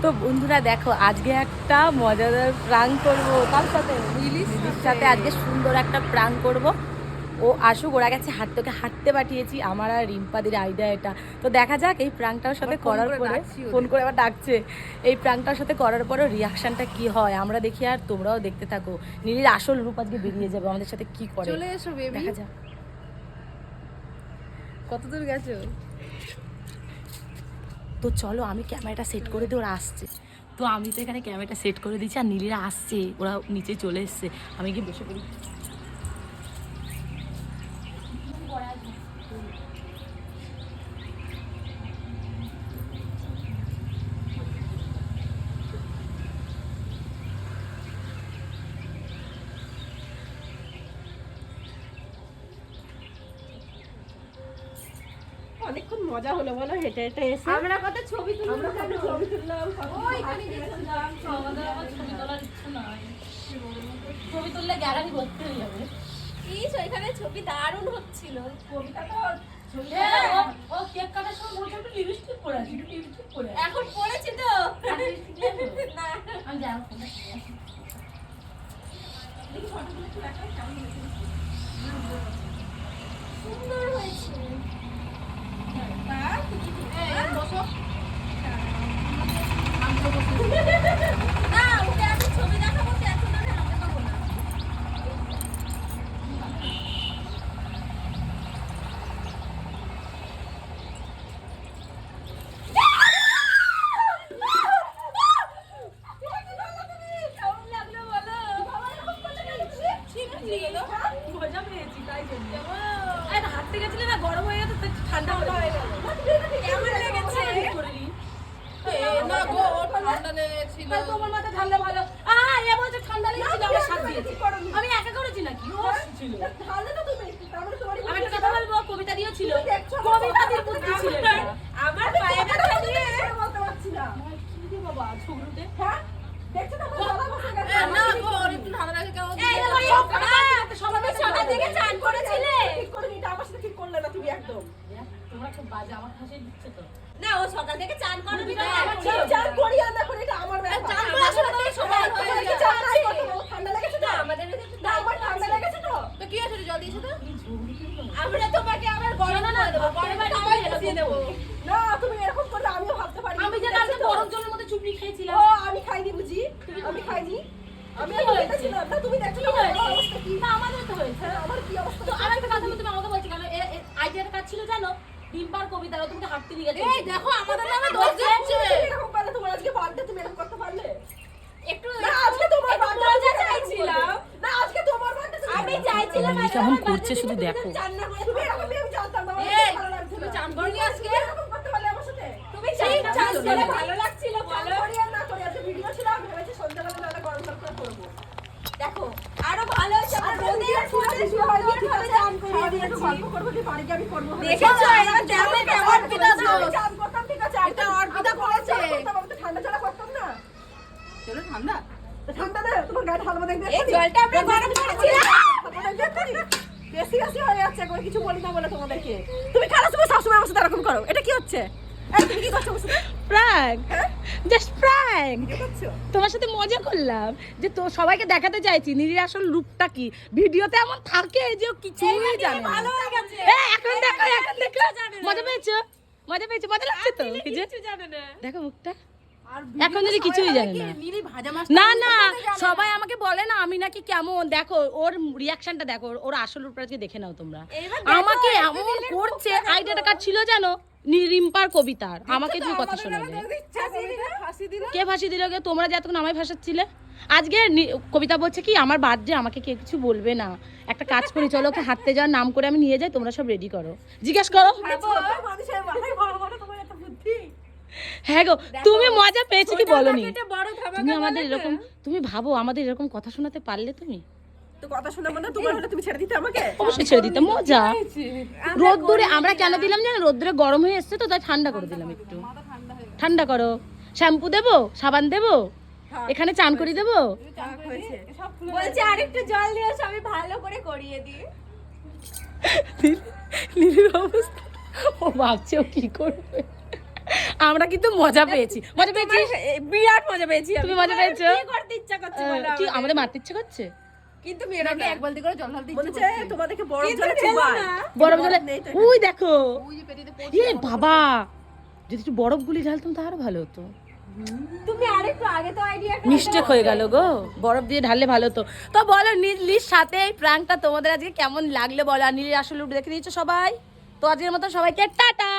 তো বন্ধুরা দেখো আজকে একটা মজাদার প্রাঙ্ক করব। কার সাথে? লিলির সাথে আজকে সুন্দর একটা প্রাঙ্ক করব। ও আসুক, ওরা গেছে হাঁটতে, ওকে হাঁটতে পাঠিয়েছি। আমার আর রিম্পাদির আইডিয়া এটা। তো দেখা যাক এই প্রাঙ্কটার সাথে করার পরে, ফোন করে আবার ডাকছে, এই প্রাঙ্কটার সাথে করার পরে রিয়াকশনটা কি হয় আমরা দেখি, আর তোমরাও দেখতে থাকো। নীলির আসল রূপ আজকে বেরিয়ে যাবে, আমাদের সাথে কি করে। চলে এসো বেবি, দেখা যাক কতদূর গেছো। তো চলো আমি ক্যামেরাটা সেট করে দিই, ওরা আসছে। তো আমি তো এখানে ক্যামেরাটা সেট করে দিচ্ছি আর নীলিরা আসছে, ওরা নিচে চলে এসছে। আমি গিয়ে বসে পড়ি। অনেকক্ষণ মজা হলো বলো, হেঁটে হেঁটে এসে আমরা কত ছবি তুললাম, ছবি তুললাম, ওইখানে গেছিলাম। আমাদের আবার ছবি তোলার ইচ্ছে নাই, ছবি তুললে গ্যালারি ভর্তি হয়ে যাবে। এখানে ছবি দারুণ হচ্ছিল। কবিতা তো ও কেক কাটার সময় বলছে একটু লিপস্টিক পরে আছে, একটু লিপস্টিক পরে আছে। এখন পড়েছি তো না, আমি যাবো। সুন্দর হয়েছে। না ওকে আমি ছবি দেখাবো, এখন আমি হাতে পাবো না। মজা পেয়েছি তাই জন্য। হাঁটতে গেছিলে না, গরম হয়ে গেছে, ঠান্ডা হয়ে গেল। কেমন লেগেছে? না গো, ঠান্ডা লেগেছিল। তোমার মাথা ঠান্ডা ভালো। এ বলছে ঠান্ডা লেগেছিল, আমার সাথ দিয়েছে। আমি একা করেছি নাকি? ও ছিল। আমি একটা কথা বলবো, কবিতা দিয়েও ছিল। কবিতা দিয়ে বুদ্ধি ছিল এটা। আমার পায়ে ব্যথা দিয়ে বলতে পারছি না। কি দি বাবা ঝগড়ুতে? হ্যাঁ দেখছো তো দাদা বসে গেছে। না গো, ওর একটু ঠান্ডা লাগে কেমন? এই দেখো সকালে সকাল থেকে চান করেছিলে? ঠিক করে নিটা, আমার সাথে ঠিক করলে না তুমি একদম। তোমরা খুব বাজে, আমার হাসি দিচ্ছে তো। না ও সকাল থেকে চান করবি না, আমার চান করি আর দেখো এটা আমার ব্যাপার। চান করে আসলে তো সবাই হয়ে চান নাই গেছে। করতে, ঠান্ডা লেগেছে তো? আমাদের না আমার ঠান্ডা লেগেছে তো। তো কি আছে, জল দিয়েছো তো? আমরা তোমাকে আবার গরম করে দেবো, গরম করে দিয়ে দেবো। না তুমি এরকম করলে আমিও ভাবতে পারি। আমি যে কালকে গরম জলের মধ্যে চুপড়ি খেয়েছিলাম। ও আমি খাইনি বুঝি, আমি খাইনি। আমি আর দেখেছিলাম না, তুমি দেখছো না আমার অবস্থা কি? না আমাদের তো হয়েছে। আমার কি অবস্থা? তো আরেকটা কথা তুমি আমাকে বলছো কেন? আইডিয়ার কাজ ছিল জানো, ডিম্পার কবিতা তোমাকে হাঁটতে নিয়ে গেছে। এই দেখো আমাদের নামে দোষ দিচ্ছে। এরকম পারলে তোমার আজকে বার্থডে, তুমি এরকম করতে পারলে? একটু না আজকে তোমার বার্থডে, মজা চাইছিলাম। না আজকে তোমার বার্থডে, আমি চাইছিলাম কেমন করছে শুধু দেখো। তুমি এরকম আমি জানতাম না, আমার ভালো লাগছে। তুমি চান করনি আজকে? এরকম করতে পারলে আমার সাথে? তুমি চান করে ভালো লাগছিল ভালো বলো। করি আর না করি, আজকে ভিডিও ছিল, আমি ভেবেছি সন্ধ্যাবেলা না গরম জল করে করবো। দেখো আরো ভালো হয়েছে, আমার বৌদি আর ফোনে ভাবে চান করিয়ে দিয়েছি। গল্প করবো যে বাড়ি গিয়ে আমি করবো। দেখেছো এবার দেখো কেমন পিতা দাও। আমি চান করতাম ঠিক আছে, এটা অর্পিতা করেছে। আমি তো ঠান্ডা জল করতাম না। চলো ঠান্ডা। তো ঠান্ডা না, তোমার গায়ে ঢালবো দেখবে। এই জলটা আমরা গরম করেছিলাম। বেশি বেশি হয়ে যাচ্ছে, কোনো কিছু বলি না বলে তোমাদেরকে। তুমি খারাপ সময় সবসময় আমার সাথে এরকম করো, এটা কি হচ্ছে? তুমি কি করছো আমার সাথে? Prank, just prank. কি করছো? তোমার সাথে মজা করলাম যে তো সবাইকে দেখাতে চাইছি নীলির আসল রূপটা কি। ভিডিওতে এমন থাকে যে ও কিছুই জানে না। ভালো হয়ে গেছে। এখন দেখো, এখন দেখো, মজা পেয়েছো? মজা পেয়েছো? মজা লাগছে তো? এই যে কিছু জানে না। দেখো মুখটা, এখন যদি কিছুই জানে না। নীলি ভাজা মাছ না না, সবাই আমাকে বলে না আমি নাকি কেমন, দেখো ওর রিয়াকশনটা দেখো, ওর আসল রূপটা আজকে দেখে নাও তোমরা। আমাকে এমন করছে, আইডিয়াটা কার ছিল জানো? রিম্পার কবিতার। আমাকে তুমি কথা শোনালে, কে ফাঁসি দিল গে? তোমরা যে এতক্ষণ আমায় ফাঁসাচ্ছিলে। আজকে কবিতা বলছে কি আমার বার্থডে, আমাকে কেউ কিছু বলবে না, একটা কাজ করি চলো ওকে হাঁটতে যাওয়ার নাম করে আমি নিয়ে যাই, তোমরা সব রেডি করো, জিজ্ঞেস করো। মানুষের মাথায় বড় বড় তোমার এত বুদ্ধি। হ্যাঁ গো, তুমি মজা পেয়েছো কি বলনি? বড় তুমি আমাদের এরকম, তুমি ভাবো আমাদের এরকম কথা শোনাতে পারলে তুমি? তো কথা শুনে মানে তোমার হলে তুমি ছেড়ে দিতে আমাকে? অবশ্যই ছেড়ে দিতে, মজা। রোদ্দুরে আমরা কেন দিলাম জানো? রোদ্দুরে গরম হয়ে এসছে তো, তাই ঠান্ডা করে দিলাম একটু। ঠান্ডা করো, শ্যাম্পু দেবো, সাবান দেবো, এখানে চান করি দেবো। বলছে আরেকটু জল দিয়ে আমি ভালো করে করিয়ে দিই। নীলির অবস্থা, ও ভাবছে ও কি করবে। আমরা কিন্তু মজা পেয়েছি, মজা পেয়েছি, বিরাট মজা পেয়েছি আমি। তুমি মজা পেয়েছো? কি করতে ইচ্ছা করছে বলো কি আমাদের মারতে ইচ্ছে করছে? কিন্তু মেয়েরা এক বালতি করে জল ঢালতে ইচ্ছে বলেছে করছে। তোমাদেরকে বরফ জলে চুবাই। বরফ জলে, নেই তো ওই দেখো, ওই যে পেটিতে পড়ছে। এ বাবা, যদি একটু বরফ গুলি ঢালতাম তো আরো ভালো হতো। তুমি আরেকটু আগে তো আইডিয়া মিস্টেক হয়ে গেল গো, বরফ দিয়ে ঢাললে ভালো হতো। তো বলো নীলির সাথে এই প্র্যাঙ্কটা তোমাদের আজকে কেমন লাগলো বলো। আর নীলির আসলে দেখে নিয়েছো সবাই। তো আজকের মতো সবাইকে টাটা।